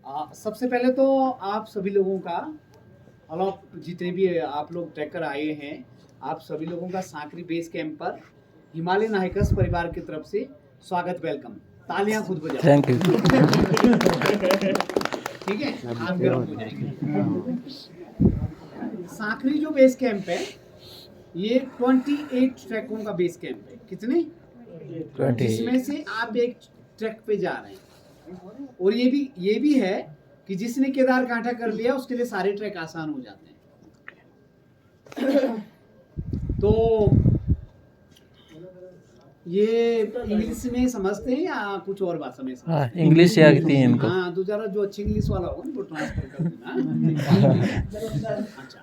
सबसे पहले तो आप सभी लोगों का जितने भी आप लोग ट्रैकर आए हैं, आप सभी लोगों का सांकरी बेस कैंप पर हिमालयन हाइकर्स परिवार की तरफ से स्वागत, वेलकम। तालियां खुद बजाओ। Thank you. ठीक है, आप गर्म हो जाएंगे। सांकरी जो बेस कैंप है ये 28 ट्रैकों का बेस कैंप है। कितने? 28। जिसमें से आप एक ट्रैक पे जा रहे हैं, और ये भी है कि जिसने केदार कांठा कर लिया उसके लिए सारे ट्रैक आसान हो जाते हैं। तो ये इंग्लिश में समझते हैं या कुछ और भाषा में समझते हैं? इंग्लिश आती है इनको। हाँ, तो जरा जो अच्छी इंग्लिश वाला होगा वो ट्रांसफर कर देना। अच्छा,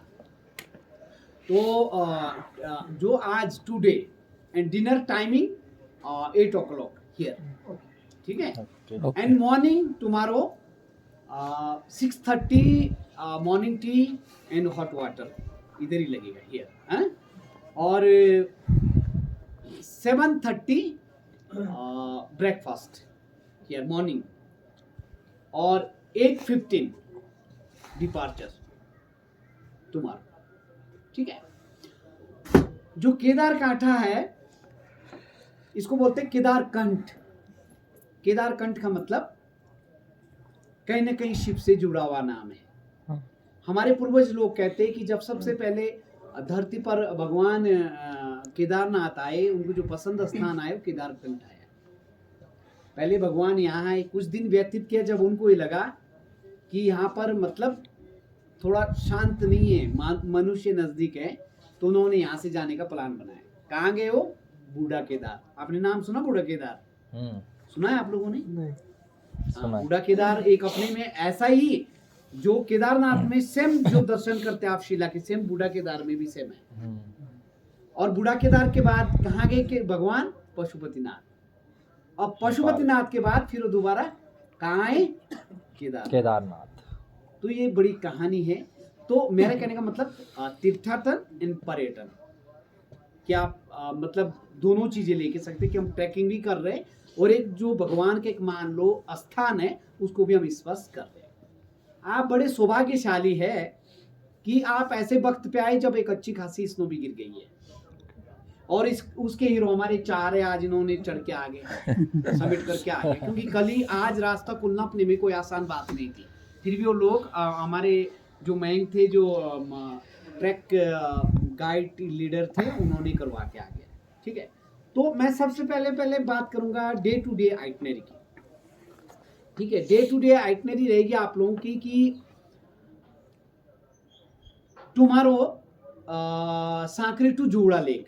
तो जो आज today and dinner timing 8 o'clock here, ठीक है। And morning tomorrow 6:30 morning tea and hot water इधर ही लगेगा हियर। और 7:30 ब्रेकफास्ट हियर मॉर्निंग, और 8:15 डिपार्चर टुमारो, ठीक है। जो केदार कांठा है इसको बोलते हैं केदार कंठ। केदार कंठ का मतलब कहीं ना कहीं शिव से जुड़ा हुआ नाम है। हमारे पूर्वज लोग कहते हैं कि जब सबसे पहले धरती पर भगवान केदारनाथ आए, उनको जो पसंद स्थान आए वो केदार कंठ आया। पहले भगवान यहाँ आए, कुछ दिन व्यतीत किया, जब उनको ये लगा कि यहाँ पर मतलब थोड़ा शांत नहीं है, मनुष्य नजदीक है, तो उन्होंने यहाँ से जाने का प्लान बनाया। कहाँ गए वो? बूढ़ा केदार। आपने नाम सुना बूढ़ा केदार? सुना है आप लोगों ने? सुना है। बूढ़ा केदार एक अपने में ऐसा ही, जो केदारनाथ में सेम जो दर्शन करते हैं आप शिला के, सेम बूढ़ा केदार में भी सेम है। और बूढ़ा केदार के बाद कहाँ गए के भगवान? पशुपतिनाथ। और पशुपतिनाथ के बाद फिर दोबारा कहाँ आए? केदारनाथ। तो ये बड़ी कहानी है। तो मेरा कहने का मतलब तीर्थाटन एंड पर्यटन, क्या मतलब दोनों चीजें लेके सकते कि हम ट्रैकिंग भी कर रहे हैं और एक जो भगवान के एक मान लो स्थान है उसको भी हम स्पर्श कर रहे हैं। आप बड़े सौभाग्यशाली है कि आप ऐसे वक्त पे आए जब एक अच्छी खासी स्नो भी गिर गई है, और उसके हीरो हमारे 4 है, आज इन्होंने चढ़ के आ गए, सबमिट करके आ गए। क्योंकि कल ही आज रास्ता खुलना अपने में कोई आसान बात नहीं थी, फिर भी वो लोग हमारे जो मैन थे, जो ट्रैक गाइड लीडर थे, उन्होंने करवा के आ गया, ठीक है। तो मैं सबसे पहले बात करूंगा डे टू डे आइटनरी की, ठीक है। डे टू डे आइटनरी रहेगी आप लोगों की कि tomorrow Sankri to Juda lake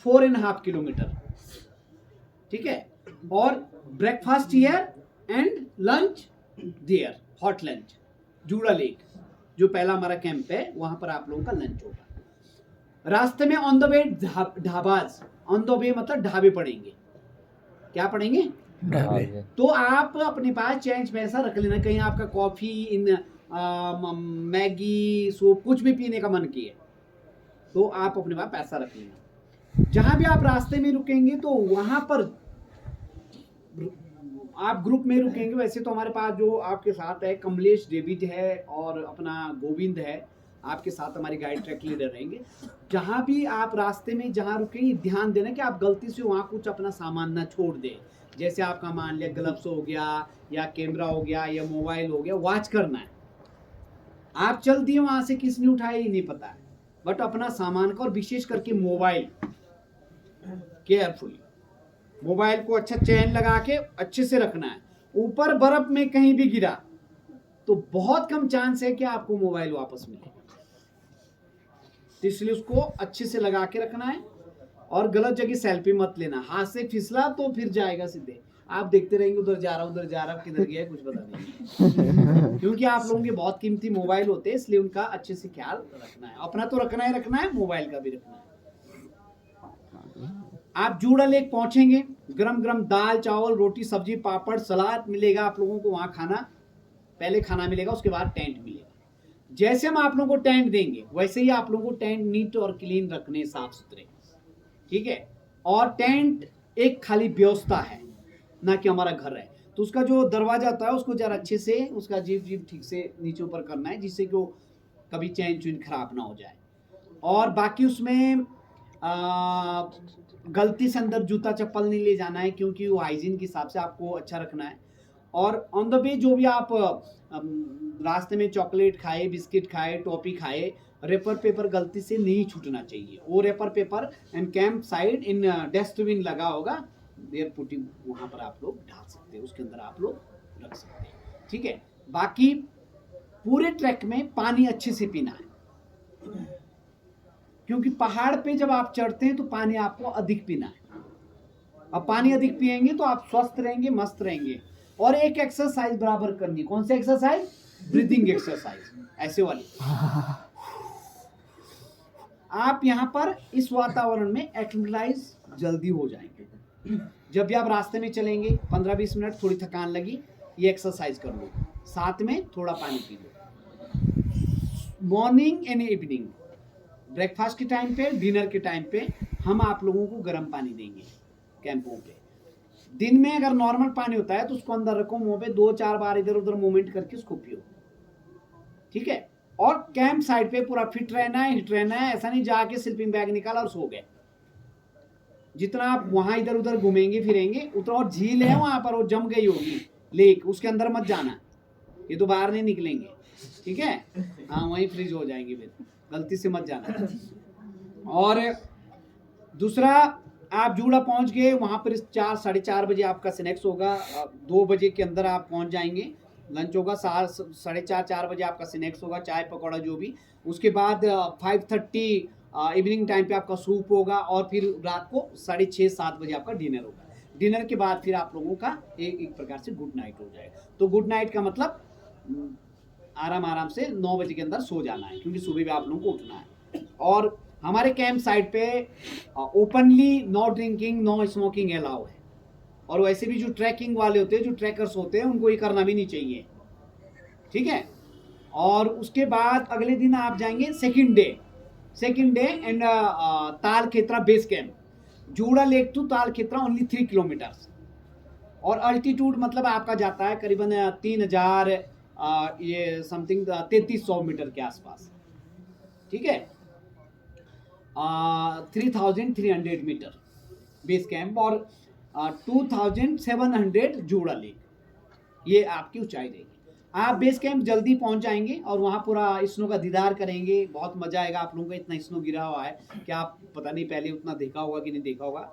4.5 kilometre, ठीक है। और breakfast here and lunch there, hot lunch Juda lake, जो पहला हमारा कैंप है वहां पर आप लोगों का लंच होगा। रास्ते में on the way dhabas, on the way मतलब ढाबे पड़ेंगे। क्या पड़ेंगे? ढाबे। तो आप अपने पास चेंज पैसा रख लेना, कहीं आपका कॉफी इन मैगी सूप कुछ भी पीने का मन किए तो आप अपने पास पैसा रख लेना। जहां भी आप रास्ते में रुकेंगे तो वहां पर आप ग्रुप में रुकेंगे। वैसे तो हमारे पास जो आपके साथ है कमलेश, डेविड है और अपना गोविंद है, आपके साथ हमारे गाइड ट्रैक लीडर रहेंगे। जहां भी आप रास्ते में जहां रुकेंगे ध्यान देना कि आप गलती से वहां कुछ अपना सामान ना छोड़ दें। जैसे आपका मान लिया ग्लव्स हो गया या कैमरा हो गया या मोबाइल हो गया, वॉच करना है। आप चल दिए वहां से, किसने उठाया ये नहीं पता है, बट अपना सामान को, और विशेष करके मोबाइल केयरफुली, मोबाइल को अच्छा चैन लगा के अच्छे से रखना है। ऊपर बर्फ में कहीं भी गिरा तो बहुत कम चांस है कि आपको मोबाइल वापस मिले, तो इसलिए उसको अच्छे से लगा के रखना है। और गलत जगह सेल्फी मत लेना, हाथ से फिसला तो फिर जाएगा सीधे, आप देखते रहेंगे उधर जा रहा किधर गया कुछ पता नहीं। क्योंकि आप लोगों के बहुत कीमती मोबाइल होते हैं, इसलिए उनका अच्छे से ख्याल रखना है। अपना तो रखना है, मोबाइल का भी रखना है। आप जूड़ा लेक पहुंचेंगे, गरम गरम दाल चावल रोटी सब्जी पापड़ सलाद मिलेगा आप लोगों को वहां। खाना पहले खाना मिलेगा, उसके बाद टेंट मिलेगा। जैसे हम आप लोगों को टेंट देंगे वैसे ही आप लोगों को टेंट नीट और क्लीन रखने, साफ सुथरे, ठीक है। और टेंट एक खाली व्यवस्था है, ना कि हमारा घर है। तो उसका जो दरवाजा होता है उसको जरा अच्छे से उसका जीप ठीक से नीचे ऊपर करना है, जिससे कि वो कभी चैन चुन खराब ना हो जाए। और बाकी उसमें गलती से अंदर जूता चप्पल नहीं ले जाना है, क्योंकि वो हाइजीन के हिसाब से आपको अच्छा रखना है। और ऑन द वे जो भी आप रास्ते में चॉकलेट खाए, बिस्किट खाए, टॉफी खाए, रेपर पेपर गलती से नहीं छूटना चाहिए। वो wrapper paper and camp side in dustbin लगा होगा, देयर पुटिंग, वहाँ पर आप लोग डाल सकते हैं, उसके अंदर आप लोग रख सकते हैं। ठीक है, बाकी पूरे ट्रैक में पानी अच्छे से पीना है, क्योंकि पहाड़ पे जब आप चढ़ते हैं तो पानी आपको अधिक पीना है। अब पानी अधिक पिएंगे तो आप स्वस्थ रहेंगे, मस्त रहेंगे। और एक एक्सरसाइज बराबर करनी है। कौन सी एक्सरसाइज? ब्रीदिंग एक्सरसाइज, ऐसे वाली। आप यहाँ पर इस वातावरण में एक्लिमेटाइज जल्दी हो जाएंगे। जब भी आप रास्ते में चलेंगे 15-20 मिनट, थोड़ी थकान लगी, ये एक्सरसाइज कर लो, साथ में थोड़ा पानी P low. Morning and evening, breakfast के टाइम पे, डिनर के टाइम पे हम आप लोगों को गर्म पानी देंगे कैंपों पे। दिन में अगर नॉर्मल पानी होता है तो उसको अंदर रखो, मुंह पे 2-4 बार इधर उधर मूवमेंट करके उसको पियो। ठीक है, और कैंप साइड पे पूरा फिट रहना है, हिट रहना है। ऐसा नहीं जाके स्लीपिंग बैग निकाला और सो गए। जितना आप वहां इधर उधर घूमेंगे फिरेंगे उतना, और झील है वहां पर, वो जम गई होगी लेक, उसके अंदर मत जाना, ये तो बाहर नहीं निकलेंगे। ठीक है, हाँ वहीं फ्रीज हो जाएंगे, फिर गलती से मत जाना। और दूसरा, आप जूड़ा पहुंच गए, वहां पर 4-4:30 बजे आपका स्नैक्स होगा, 2 बजे के अंदर आप पहुंच जाएंगे। लंच होगा 4:30-4 बजे आपका स्नैक्स होगा, चाय पकौड़ा जो भी। उसके बाद 5:30 इवनिंग टाइम पे आपका सूप होगा, और फिर रात को 6:30-7 बजे आपका डिनर होगा। डिनर के बाद फिर आप लोगों का एक प्रकार से गुड नाइट हो जाएगा। तो गुड नाइट का मतलब आराम से 9 बजे के अंदर सो जाना है, क्योंकि सुबह भी आप लोगों को उठना है। और हमारे कैंप साइट पे openly no drinking, no smoking allow है। और वैसे भी जो ट्रैकिंग वाले होते हैं, जो ट्रैकर्स होते हैं, उनको ये करना भी नहीं चाहिए। ठीक है, और उसके बाद अगले दिन आप जाएंगे सेकंड डे एंड ताल खेतरा बेस कैंप, जूड़ा लेक टू ताल खेतरा ओनली 3 किलोमीटर्स। और अल्टीट्यूड मतलब आपका जाता है करीबन 3000 ये समथिंग 3300 मीटर के आसपास। ठीक है, 3300 मीटर बेस कैंप, और 2700 जूड़ा लेक, ये आपकी ऊंचाई रहेगी। आप बेस कैंप जल्दी पहुंच जाएंगे और वहाँ पूरा स्नो का दीदार करेंगे, बहुत मजा आएगा। आप लोगों का इतना स्नो गिरा हुआ है कि आप पता नहीं पहले उतना देखा होगा कि नहीं देखा होगा।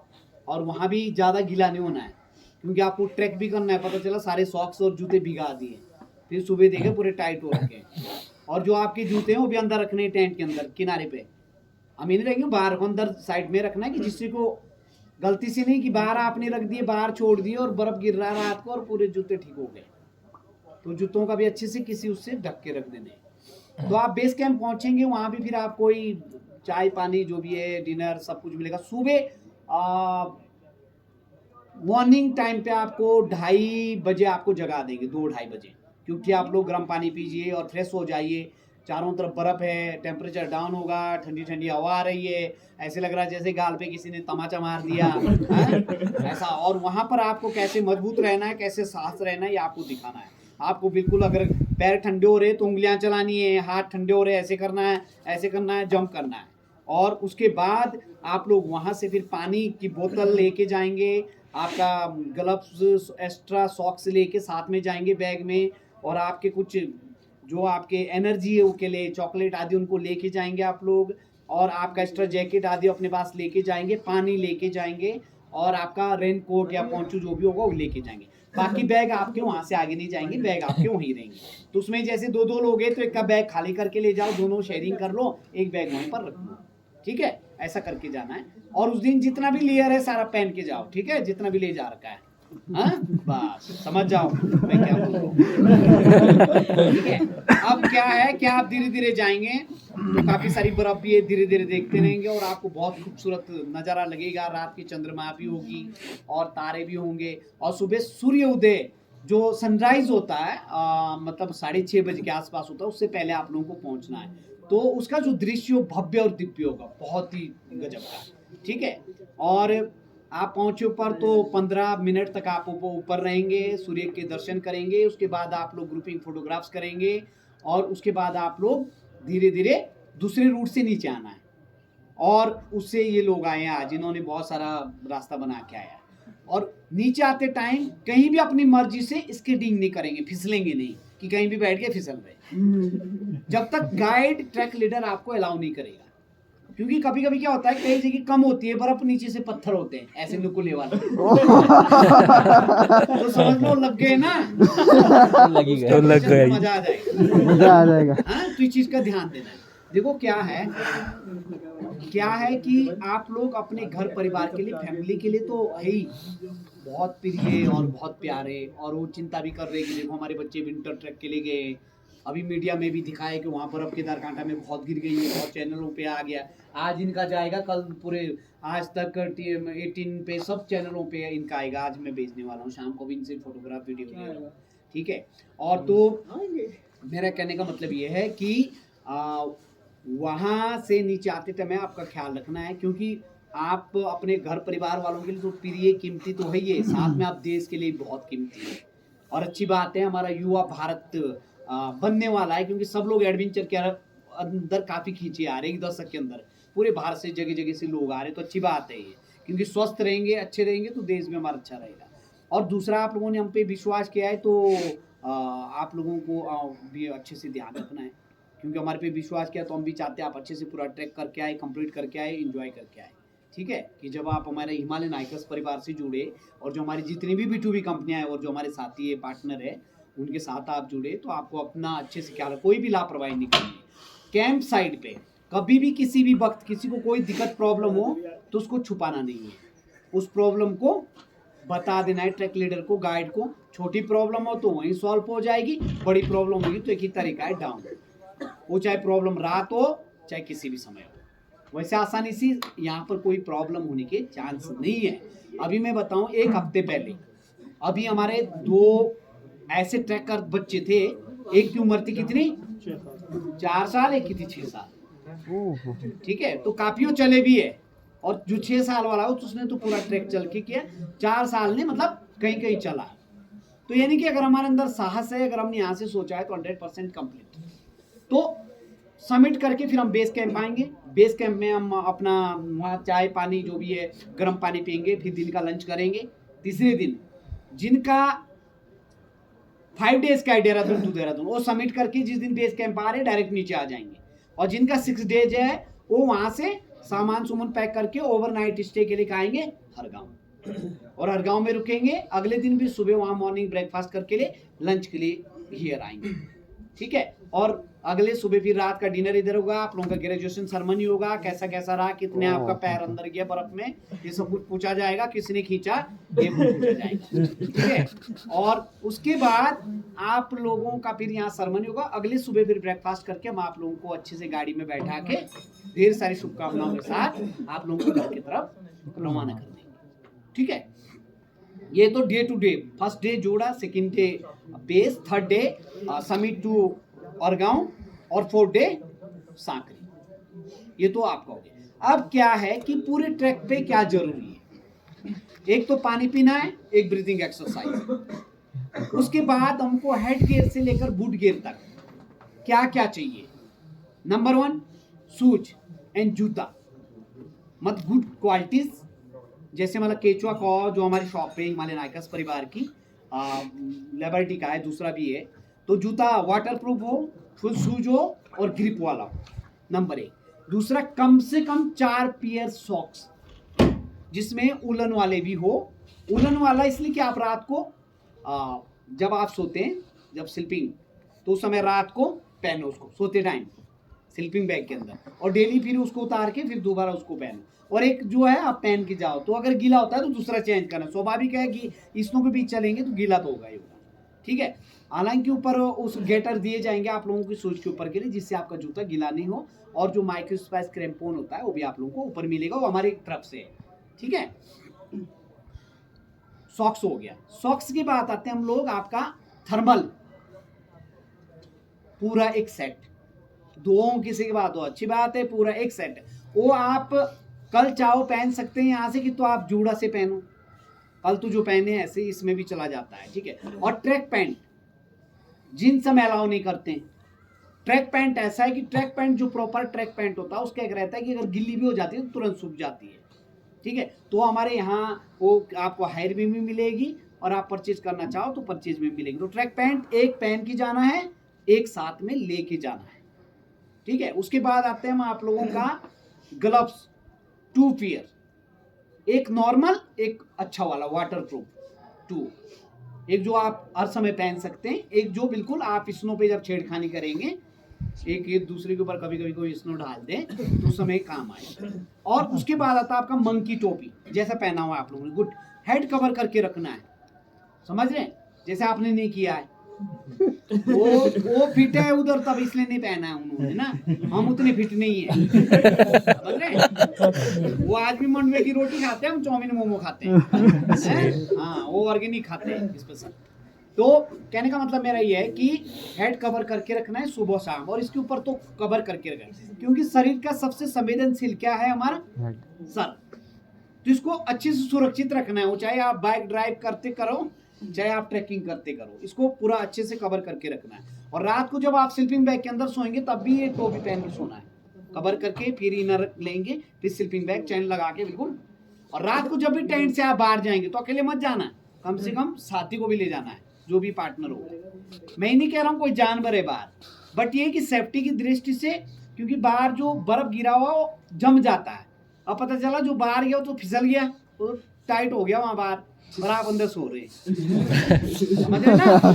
और वहाँ भी ज़्यादा गीला नहीं होना है, क्योंकि आपको ट्रैक भी करना है। पता चला सारे सॉक्स और जूते भिगा दिए, फिर सुबह देखे पूरे टाइट हो रखे हैं। और जो आपके जूते हैं वो भी अंदर रखने, टेंट के अंदर किनारे पे, हमें नहीं रहेंगे बाहर को, अंदर साइड में रखना है, कि जिससे को गलती से नहीं कि बाहर आपने रख दिए, बाहर छोड़ दिए और बर्फ गिर रहा है रात को और पूरे जूते ठीक हो गए। तो जूतों का भी अच्छे से किसी उससे ढक के रख देने। तो आप बेस कैंप पहुंचेंगे, वहां भी फिर आप कोई चाय पानी जो भी है, डिनर सब कुछ मिलेगा। सुबह मॉर्निंग टाइम पे आपको 2:30 बजे आपको जगा देंगे, 2-2:30 बजे, क्योंकि आप लोग गर्म पानी पीजिए और फ्रेश हो जाइए। चारों तरफ बर्फ है, टेम्परेचर डाउन होगा, ठंडी ठंडी हवा आ रही है, ऐसे लग रहा है जैसे गाल पे किसी ने तमाचा मार दिया ऐसा। और वहां पर आपको कैसे मजबूत रहना है, कैसे साहस रहना है, ये आपको दिखाना है। आपको बिल्कुल, अगर पैर ठंडे हो रहे तो उंगलियां चलानी है, हाथ ठंडे हो रहे ऐसे करना है, ऐसे करना है, जंप करना है। और उसके बाद आप लोग वहां से फिर पानी की बोतल लेके जाएंगे, आपका ग्लव्स, एक्स्ट्रा सॉक्स लेके साथ में जाएंगे बैग में, और आपके कुछ जो आपके एनर्जी है उसके लिए चॉकलेट आदि उनको लेके जाएंगे आप लोग, और आपका एक्स्ट्रा जैकेट आदि अपने पास लेके जाएंगे, पानी लेके जाएंगे, और आपका रेन कोट या पोंचू जो भी होगा वो लेके जाएंगे। बाकी बैग आपके वहां से आगे नहीं जाएंगे, बैग आपके वहीं रहेंगे। तो उसमें जैसे 2-2 लोग हैं तो एक का बैग खाली करके ले जाओ, दोनों शेयरिंग कर लो, एक बैग वहीं पर रख लो। ठीक है, ऐसा करके जाना है। और उस दिन जितना भी लेयर है सारा पहन के जाओ, ठीक है, जितना भी ले जा रखा है। हाँ, बस समझ जाओ मैं क्या बोल रहा हूँ। ठीक है, अब क्या है कि आप धीरे धीरे जाएंगे तो काफी सारी बर्फ भी है, धीरे धीरे देखते रहेंगे और आपको बहुत खूबसूरत नजारा लगेगा। रात की चंद्रमा भी होगी और तारे भी होंगे, और सुबह सूर्य उदय जो सनराइज होता है मतलब 6:30 बजे के आसपास होता है, उससे पहले आप लोगों को पहुंचना है। तो उसका जो दृश्य भव्य और दिव्य होगा, बहुत ही गजब का। ठीक है, और आप पहुंचे ऊपर तो 15 मिनट तक आप ऊपर रहेंगे, सूर्य के दर्शन करेंगे, उसके बाद आप लोग ग्रुपिंग फोटोग्राफ्स करेंगे और उसके बाद आप लोग धीरे धीरे दूसरे रूट से नीचे आना है। और उससे ये लोग आए हैं आज, इन्होंने बहुत सारा रास्ता बना के आया। और नीचे आते टाइम कहीं भी अपनी मर्जी से स्केटिंग नहीं करेंगे, फिसलेंगे नहीं कि कहीं भी बैठ के फिसल रहे, जब तक गाइड ट्रैक लीडर आपको अलाउ नहीं करेगा। क्योंकि कभी कभी क्या होता है, कई जगह कम होती है बर्फ, नीचे से पत्थर होते हैं ऐसे नुकुले वाले तो समझ लो लग गए ना, लगी उसके गए। पीछे तो मजा आ जाएगा। मजा आ जाएगा। हाँ, तो इस चीज का ध्यान देना है। देखो क्या है कि आप लोग अपने घर परिवार के लिए, फैमिली के लिए तो है ही बहुत प्रिय और बहुत प्यारे, और वो चिंता भी कर रहे हैं कि देखो हमारे बच्चे विंटर ट्रैक के लिए गए। अभी मीडिया में भी दिखाया कि वहाँ पर अब केदारकांठा में बहुत गिर गई है, बहुत चैनलों पे आ गया। आज इनका जाएगा, कल पूरे आज तक 18 पे सब चैनलों पे इनका आएगा। आज मैं भेजने वाला हूँ, शाम को भी इनसे फोटोग्राफ वीडियो लेगा, ठीक है। और तो मेरा कहने का मतलब ये है कि वहाँ से नीचे आते समय आपका ख्याल रखना है, क्योंकि आप अपने घर परिवार वालों के लिए तो प्रिय कीमती तो है ही, साथ में आप देश के लिए बहुत कीमती है। और अच्छी बात है, हमारा युवा भारत बनने वाला है, क्योंकि सब लोग एडवेंचर के अंदर काफ़ी खींचे आ रहे हैं। 10 के अंदर पूरे भारत से जगह जगह से लोग आ रहे हैं, तो अच्छी बात है ये, क्योंकि स्वस्थ रहेंगे, अच्छे रहेंगे तो देश में हमारा अच्छा रहेगा। और दूसरा, आप लोगों ने हम पे विश्वास किया है तो आप लोगों को भी अच्छे से ध्यान रखना है, क्योंकि हमारे पे विश्वास किया तो हम भी चाहते हैं आप अच्छे से पूरा ट्रैक करके आए, कंप्लीट करके आए, एंजॉय करके आए, ठीक है। कि जब आप हमारे हिमालयन हाइकर्स परिवार से जुड़े और जो हमारी जितनी भी B2B कंपनियां हैं और जो हमारे साथी है, पार्टनर है, उनके साथ आप जुड़े, तो आपको अपना अच्छे से ख्याल, कोई भी लापरवाही नहीं करनी। कैंप साइट पे कभी भी किसी भी वक्त किसी को कोई दिक्कत प्रॉब्लम हो तो उसको छुपाना नहीं है, उस प्रॉब्लम को बता देना है ट्रैक लीडर को, गाइड को। छोटी प्रॉब्लम हो तो वहीं सॉल्व हो जाएगी, बड़ी प्रॉब्लम होगी तो एक ही तरीका है, डाउन। वो चाहे प्रॉब्लम रात हो चाहे किसी भी समय हो, वैसे आसानी से यहाँ पर कोई प्रॉब्लम होने के चांस नहीं है। अभी मैं बताऊं, एक हफ्ते पहले अभी हमारे 2 ऐसे ट्रैकर बच्चे थे, एक की उम्र थी कितनी 4 साल, एक की थी 6 साल, ठीक है। तो काफी वो चले भी है, और जो 6 साल वाला हो तो उसने तो पूरा ट्रैक चल के किया, 4 साल ने मतलब कहीं कहीं चला। तो यानी कि अगर हमारे अंदर साहस है, अगर हमने यहाँ से सोचा है तो 100% कंप्लीट। तो समिट करके फिर हम बेस कैंप आएंगे। बेस कैंप में हम अपना वहाँ चाय पानी जो भी है गर्म पानी पियेंगे, फिर दिन का लंच करेंगे। तीसरे दिन जिनका 5 डेज का है देहरादून टू देहरादून, वो सबमिट करके जिस दिन बेस कैंप आ रहे हैं डायरेक्ट नीचे आ जाएंगे। और जिनका 6 डेज है वो वहां से सामान सुमन पैक करके ओवरनाइट स्टे के लिए आएंगे हरगांव, और हरगांव में रुकेंगे। अगले दिन भी सुबह वहां मॉर्निंग ब्रेकफास्ट करके लिए लंच के लिए हियर आएंगे, ठीक है। और अगले सुबह फिर रात का डिनर इधर होगा, आप लोगों का ग्रेजुएशन सेरेमनी होगा, कैसा कैसा रहा, कितने आपका पैर अंदर गया बर्फ में, ये सब कुछ पूछा जाएगा, किसने खींचा ये पूछा जाएगा, ठीक है। और उसके बाद आप लोगों का फिर यहाँ सेरेमनी होगा। अगले सुबह फिर ब्रेकफास्ट करके हम आप लोगों को अच्छे से गाड़ी में बैठा के ढेर सारी शुभकामनाओं के साथ आप लोगों को घर की तरफ रवाना कर देंगे, ठीक है। ये तो day to day, first day जोड़ा, second day base, third day summit two और गांव, और 4th डे सांकरी। ये तो आपका हो गया। अब क्या है कि पूरे ट्रैक पे क्या जरूरी है, एक तो पानी पीना है, एक ब्रीथिंग एक्सरसाइज। उसके बाद हमको हेड गियर से लेकर बूट गियर तक क्या क्या चाहिए। नंबर 1 शूज एंड जूता, मत गुड क्वालिटीज, जैसे मतलब केचुआ का जो हमारी शॉप है हिमालयन हाइकर्स परिवार की, लिबर्टी का है, दूसरा भी है। तो जूता वाटरप्रूफ हो, फुल शूज हो और ग्रिप वाला हो, नंबर 1। दूसरा, कम से कम 4 पेयर सॉक्स, जिसमें उलन वाले भी हो। उलन वाला इसलिए कि आप रात को जब आप सोते हैं, जब स्लीपिंग, तो उस समय रात को पहनो उसको सोते टाइम स्लीपिंग बैग के अंदर, और डेली फिर उसको उतार के फिर दोबारा उसको पहनो। और एक जो है आप पहन के जाओ, तो अगर गीला होता है तो दूसरा चेंज करना। स्वाभाविक है कि स्नो के बीच चलेंगे तो गीला तो होगा ही होगा, ठीक है। हालांकि ऊपर उस गेटर दिए जाएंगे आप लोगों की शूज के ऊपर के लिए, जिससे आपका जूता गीला नहीं हो। और जो माइक्रो स्पाइस क्रैम्पोन होता है वो भी आप लोगों को ऊपर मिलेगा, वो हमारी तरफ से है, ठीक है। सॉक्स हो गया। सॉक्स की बात आते हैं हम लोग, आपका थर्मल पूरा एक सेट, 2 किसी की बात हो अच्छी बात है, पूरा एक सेट वो आप कल चाहो पहन सकते हैं यहाँ से कि तो आप जूड़ा से पहनो, कल तो जो पहने ऐसे इसमें भी चला जाता है, ठीक है। और ट्रैक पैंट जींस हम अलाउ नहीं करते हैं। ट्रैक पैंट ऐसा है कि ट्रैक पैंट जो प्रॉपर ट्रैक पैंट होता है उसका एक रहता है कि अगर गिल्ली भी हो जाती है तो तुरंत सूख जाती है, ठीक है। तो हमारे यहाँ वो आपको हायर में भी मिलेगी और आप परचेज करना चाहो तो परचेज में मिलेगी। तो ट्रैक पैंट एक पहन के जाना है, एक साथ में लेके जाना है, ठीक है। उसके बाद आते हैं हम आप लोगों का ग्लव्स, 2 पेयर, एक नॉर्मल एक अच्छा वाला वाटर प्रूफ 2, एक जो आप हर समय पहन सकते हैं, एक जो बिल्कुल आप स्नो पे जब छेड़खानी करेंगे एक दूसरे के ऊपर कभी कभी कोई स्नो डाल दे तो उस समय काम आए। और उसके बाद आता है आपका मंकी टोपी, जैसा पहना हुआ है आप लोगों ने, गुड, हेड कवर करके रखना है, समझ रहे हैं, जैसे आपने नहीं किया है। वो फिट है उधर तब इसलिए नहीं पहना है उन्होंने ना, हम उतने फिट नहीं है, समझ रहे हैं। वो आज भी मंडवे की रोटी खाते हैं, हम चाउमीन मोमो खाते हैं, हाँ वो ऑर्गेनिक खाते हैं स्पेशल। तो कहने का मतलब मेरा ये है कि हेड कवर करके रखना है सुबह शाम, और इसके ऊपर तो कवर करके रखना है, क्योंकि शरीर का सबसे संवेदनशील क्या है हमारा सर, तो इसको अच्छे से सुरक्षित रखना है। वो चाहे आप बाइक ड्राइव करते करो, चाहे आप ट्रैकिंग करते करो, इसको पूरा अच्छे से कवर करके रखना है। और रात को जब आप स्लीपिंग बैग के अंदर सोएंगे तब भी ये टोपी पहन के सोना है, कवर करके, फिर इनर लेंगे, फिर स्लीपिंग बैग चैन लगा के बिल्कुल। और रात को जब भी टेंट से आप बाहर जाएंगे तो अकेले मत जाना, कम से कम साथी को भी ले जाना है, जो भी पार्टनर होगा। मैं नहीं कह रहा हूँ कोई जानवर है बाहर, बट ये कि सेफ्टी की दृष्टि से, क्योंकि बाहर जो बर्फ गिरा हुआ वो जम जाता है, अब पता चला जो बाहर गया तो फिसल गया, तो टाइट हो गया वहां बाहर, और आप अंदर सो रहे समझ रहे ना,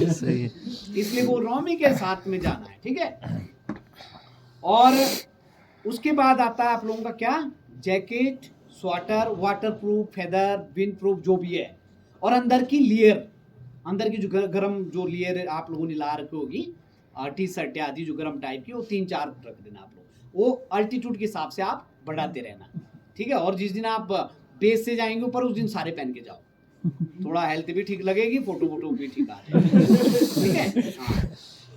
इसलिए बोल रहा हूँ मैं के साथ में जाना है, ठीक है। और उसके बाद आता है आप लोगों का क्या, jacket, sweater, water proof, feather, wind proof जो भी है, और अंदर की लेयर, अंदर की जो गर्म जो लेयर आप लोगों ने ला रखी होगी, टी शर्ट आदि जो गर्म टाइप की, वो 3-4 रख देना आप लोग, वो अल्टीट्यूड के हिसाब से आप बढ़ाते रहना, ठीक है। और जिस दिन आप बेस से जाएंगे ऊपर उस दिन सारे पहन के जाओ, थोड़ा हेल्थ भी ठीक लगेगी, फोटो भी ठीक आ जाएगी, ठीक है। हाँ,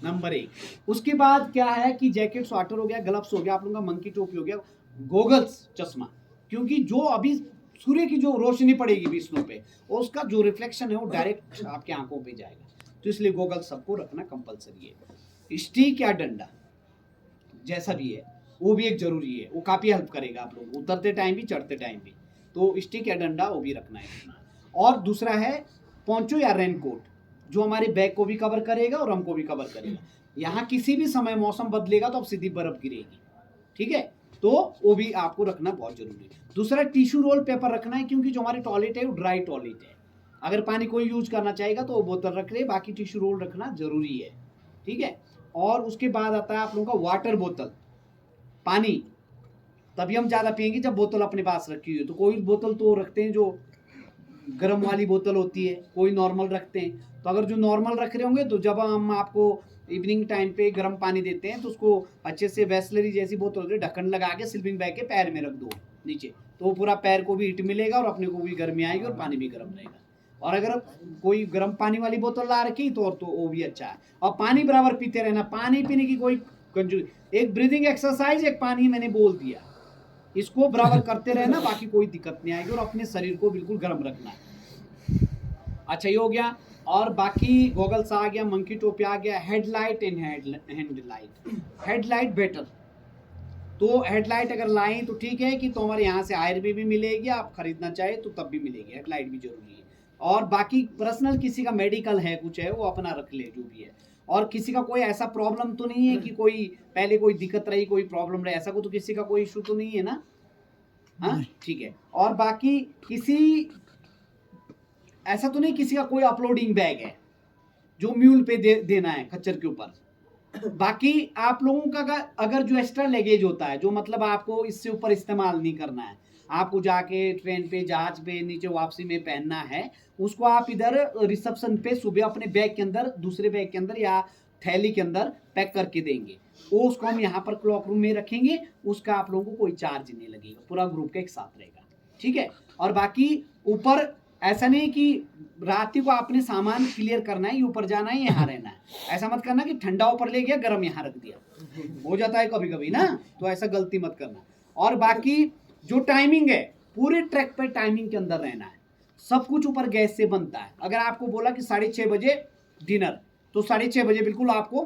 नंबर 1। उसके बाद क्या है कि जैकेट, स्वेटर हो गया, ग्लव्स हो गया, आप लोगों का मंकी टोपी हो गया, गोगल्स, चश्मा, क्योंकि जो अभी सूर्य की जो रोशनी पड़ेगी विष्णु पे, उसका जो रिफ्लेक्शन है वो डायरेक्ट आपकी आंखों पे जाएगा, तो इसलिए गोगल्स सबको रखना कंपलसरी है। स्टिक या डंडा जैसा भी है वो भी एक जरूरी है, वो काफी हेल्प करेगा आप लोग उतरते टाइम भी चढ़ते टाइम भी, तो स्टिक या डंडा वो भी रखना है। और दूसरा है पोंचो या रेनकोट, जो हमारे बैग को भी कवर करेगा और हमको भी कवर करेगा। यहाँ किसी भी समय मौसम बदलेगा तो अब सीधी बर्फ गिरेगी, ठीक है, तो वो भी आपको रखना बहुत जरूरी है। दूसरा टिश्यू रोल पेपर रखना है, क्योंकि जो हमारे टॉयलेट है वो ड्राई टॉयलेट है, अगर पानी कोई यूज करना चाहेगा तो वो बोतल रख ले, बाकी टिश्यू रोल रखना जरूरी है, ठीक है। और उसके बाद आता है आप लोगों का वाटर बोतल, पानी तभी हम ज्यादा पियेंगे जब बोतल अपने पास रखी हुई है। तो कोई बोतल तो रखते हैं जो गर्म वाली बोतल होती है, कोई नॉर्मल रखते हैं, तो अगर जो नॉर्मल रख रहे होंगे तो जब हम आपको इवनिंग टाइम पे गर्म पानी देते हैं तो उसको अच्छे से वेस्लरी जैसी बोतल से ढक्कन लगा के स्लीपिंग बैग के पैर में रख दो नीचे, तो वो पूरा पैर को भी हीट मिलेगा और अपने को भी गर्मी आएगी और पानी भी गर्म रहेगा। और अगर कोई गर्म पानी वाली बोतल ला रखी तो वो भी अच्छा है। और पानी बराबर पीते रहना, पानी पीने की कोई कंजूस, एक ब्रीदिंग एक्सरसाइज, एक पानी मैंने बोल दिया, इसको बराबर करते रहना, बाकी कोई दिक्कत नहीं आएगी, और अपने शरीर को बिल्कुल गर्म रखना है। अच्छा ये हो गया। और बाकी गॉगल्स आ गया, मंकी टोपी आ गया, headlight and headlight, headlight better, तो हेडलाइट अगर लाएं तो ठीक है कि तो हमारे यहाँ से आयर भी मिलेगी, आप खरीदना चाहे तो तब भी मिलेगी, हेडलाइट भी जरूरी है। और बाकी पर्सनल किसी का मेडिकल है कुछ है वो अपना रख ले जो भी है, और किसी का कोई ऐसा प्रॉब्लम तो नहीं है कि कोई पहले कोई दिक्कत रही, कोई प्रॉब्लम रहे, ऐसा को तो किसी का कोई इशू तो नहीं है ना, हाँ ठीक है। और बाकी किसी ऐसा तो नहीं किसी का कोई अपलोडिंग बैग है जो म्यूल पे देना है खच्चर के ऊपर। बाकी आप लोगों का अगर जो एक्स्ट्रा लगेज होता है, जो मतलब आपको इससे ऊपर इस्तेमाल नहीं करना है, आपको जाके ट्रेन पे, जहाज पे, नीचे वापसी में पहनना है, उसको आप इधर रिसेप्शन पे सुबह अपने बैग के अंदर, दूसरे बैग के अंदर या थैली के अंदर पैक करके देंगे, वो उसको हम यहाँ पर क्लॉक रूम में रखेंगे, उसका आप लोगों को कोई चार्ज नहीं लगेगा, पूरा ग्रुप का एक साथ रहेगा, ठीक है। और बाकी ऊपर ऐसा नहीं कि रात को आपने सामान क्लियर करना है, ऊपर जाना है, यहाँ रहना है, ऐसा मत करना कि ठंडा ऊपर ले गया गर्म यहाँ रख दिया, हो जाता है कभी कभी ना, तो ऐसा गलती मत करना। और बाकी जो टाइमिंग है पूरे ट्रैक पे टाइमिंग के अंदर रहना है। सब कुछ ऊपर गैस से बनता है। अगर आपको बोला कि 6:30 बजे डिनर, तो 6:30 बजे बिल्कुल आपको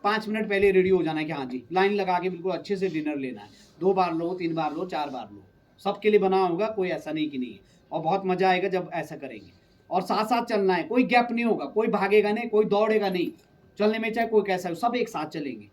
5 मिनट पहले रेडी हो जाना है कि हाँ जी लाइन लगा के बिल्कुल अच्छे से डिनर लेना है। 2 बार लो, 3 बार लो, 4 बार लो, सबके लिए बना होगा, कोई ऐसा नहीं कि नहीं है। और बहुत मजा आएगा जब ऐसा करेंगे। और साथ साथ चलना है, कोई गैप नहीं होगा, कोई भागेगा नहीं, कोई दौड़ेगा नहीं। चलने में चाहे कोई कैसा हो, सब एक साथ चलेंगे।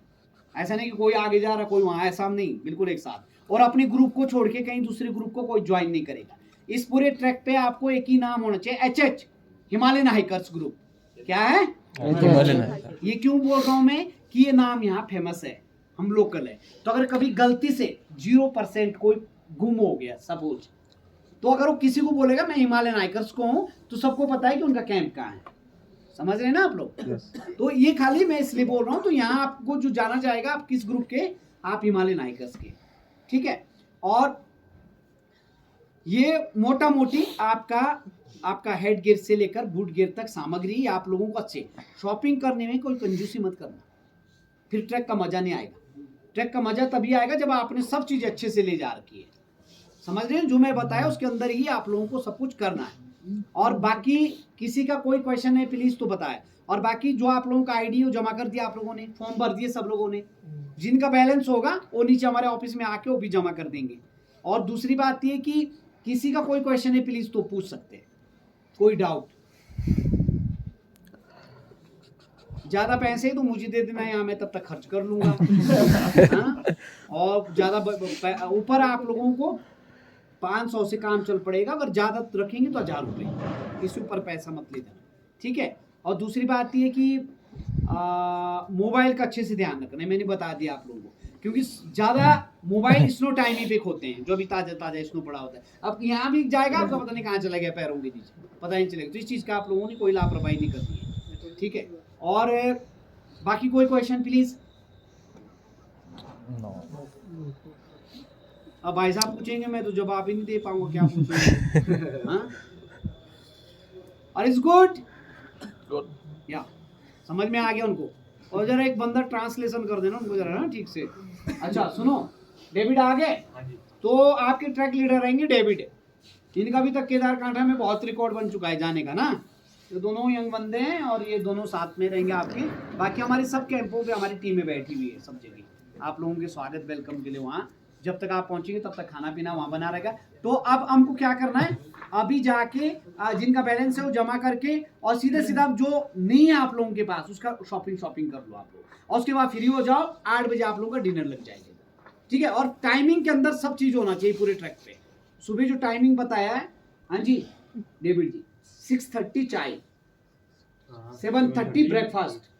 ऐसा नहीं कि कोई आगे जा रहा कोई वहाँ, ऐसा नहीं, बिल्कुल एक साथ। और अपने ग्रुप को छोड़ के कहीं दूसरे ग्रुप को कोई ज्वाइन नहीं करेगा। इस पूरे ट्रैक पे आपको एक ही नाम होना चाहिए, HH हिमालयन हाइकर्स ग्रुप। क्या है? ये क्यों बोल रहा हूं मैं कि ये नाम यहाँ फेमस है, हम लोकल है। तो अगर कभी गलती से 0% कोई गुम हो गया सपोज, तो अगर वो किसी को बोलेगा मैं हिमालयन हाइकर्स को हूं, तो सबको पता है कि उनका कैंप कहाँ है। समझ रहे हैं ना आप लोग? तो ये खाली मैं इसलिए बोल रहा हूँ। तो यहाँ आपको जो जाना जाएगा, आप किस ग्रुप के, आप हिमालयन हाइकर्स के, ठीक है। और ये मोटा मोटी आपका हेड गियर से लेकर बूट गियर तक सामग्री आप लोगों को अच्छे। शॉपिंग करने में कोई कंजूसी मत करना, फिर ट्रैक का मजा नहीं आएगा। ट्रैक का मजा तभी आएगा जब आपने सब चीजें अच्छे से ले जा रखी है। समझ रहे हैं? जो मैं बताया उसके अंदर ही आप लोगों को सब कुछ करना है। और बाकी किसी का कोई क्वेश्चन है प्लीज तो बताए। और बाकी जो आप लोगों का आईडी जमा कर दिया आप लोगों ने, फॉर्म भर दिए सब लोगों ने, जिनका बैलेंस होगा वो नीचे हमारे ऑफिस में आके वो भी जमा कर देंगे। और दूसरी बात ये कि किसी का कोई क्वेश्चन है प्लीज तो पूछ सकते हैं, कोई डाउट। ज्यादा पैसे तो मुझे दे देना, यहाँ मैं तब तक खर्च कर लूंगा। हाँ? और ज्यादा ऊपर आप लोगों को 500 से काम चल पड़ेगा। अगर ज्यादा रखेंगे तो 1000 रुपये, इससे ऊपर पैसा मत ले देना, ठीक है। और दूसरी बात ये कि मोबाइल का अच्छे से ध्यान रखना है, मैंने बता दिया आप लोगों को, क्योंकि ज्यादा मोबाइल स्नो टाइम पे होते हैं, जो अभी ताजा स्नो पड़ा होता है। अब यहाँ भी जाएगा आपका पता नहीं कहाँ चला गया, पैरों के नीचे पता नहीं चलेगा। तो इस चीज का आप लोगों ने कोई लापरवाही नहीं करनी है, ठीक है। और बाकी कोई क्वेश्चन प्लीज? अब भाई साहब पूछेंगे, मैं तो जवाब ही नहीं दे पाऊंगा, क्या पूछूंगा? हाँ? और इज गुड या समझ में आ गया उनको? और जरा एक बंदा ट्रांसलेशन कर देना उनको जरा ना ठीक से। अच्छा सुनो, डेविड आ गए, तो आपके ट्रैक लीडर रहेंगे डेविड। इनका भी तक केदारकांठा में बहुत रिकॉर्ड बन चुका है जाने का ना। तो दोनों यंग बंदे हैं और ये दोनों साथ में रहेंगे आपके। बाकी हमारे सब कैंपों पे हमारी टीमें बैठी हुई है सब जगह, आप लोगों के स्वागत वेलकम के लिए। वहाँ जब तक आप पहुंचेंगे तब तक खाना पीना वहाँ बना रहेगा। तो अब हमको क्या करना है, अभी जाके जिनका बैलेंस है वो जमा करके और सीधे सीधा जो नहीं है आप लोगों के पास उसका शॉपिंग कर लो आप लोग, और उसके बाद फ्री हो जाओ। 8 बजे आप लोगों का डिनर लग जाएगा, ठीक है। और टाइमिंग के अंदर सब चीज होना चाहिए पूरे ट्रैक पे। सुबह जो टाइमिंग बताया है, हाँ जी डेविड जी, 6:30 चाय, 7:30 ब्रेकफास्ट,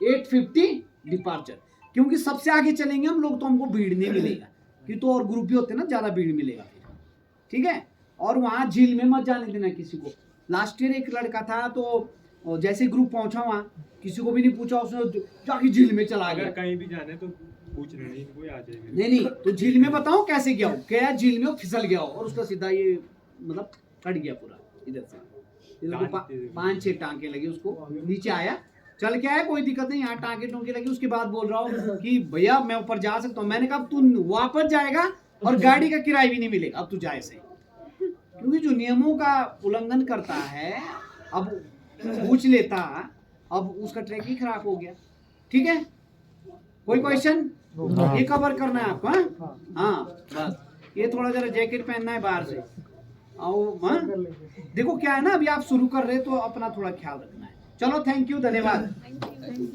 8:50 डिपार्चर। क्योंकि सबसे आगे चलेंगे हम लोग तो हमको भीड़ नहीं मिलेगा, कि तो और ग्रुप भी होते हैं ना, ज्यादा भीड़ मिलेगा फिर, ठीक है। और वहाँ झील में मत जाने देना किसी को। लास्ट ईयर एक लड़का था, तो जैसे ग्रुप पहुंचा वहाँ किसी को भी नहीं पूछा, उसने जाके झील में चला गया। कहीं भी जाने तो पूछ नहीं, कोई आ जाएगा। नहीं तो झील में बताओ कैसे गया हो, क्या झील में वो फिसल गया हो और उसका सीधा ये मतलब कट गया पूरा इधर से। इधर को 5-6 टांके लगे उसको, नीचे आया चल के आया, कोई दिक्कत नहीं। यहाँ टांके टोंके लगी, उसके बाद बोल रहा हूँ कि भैया मैं ऊपर जा सकता हूँ। मैंने कहा तू वापस जाएगा और गाड़ी का किराया भी नहीं मिलेगा, अब तू जाए सही। क्योंकि जो नियमों का उल्लंघन करता है, अब पूछ लेता, अब उसका ट्रैक ही खराब हो गया, ठीक है। कोई क्वेश्चन? ये कवर करना है आपको? हाँ बस ये थोड़ा जरा जैकेट पहनना है बाहर से। हाँ देखो क्या है ना, अभी आप शुरू कर रहे तो अपना थोड़ा ख्याल रखना है। चलो थैंक यू, धन्यवाद।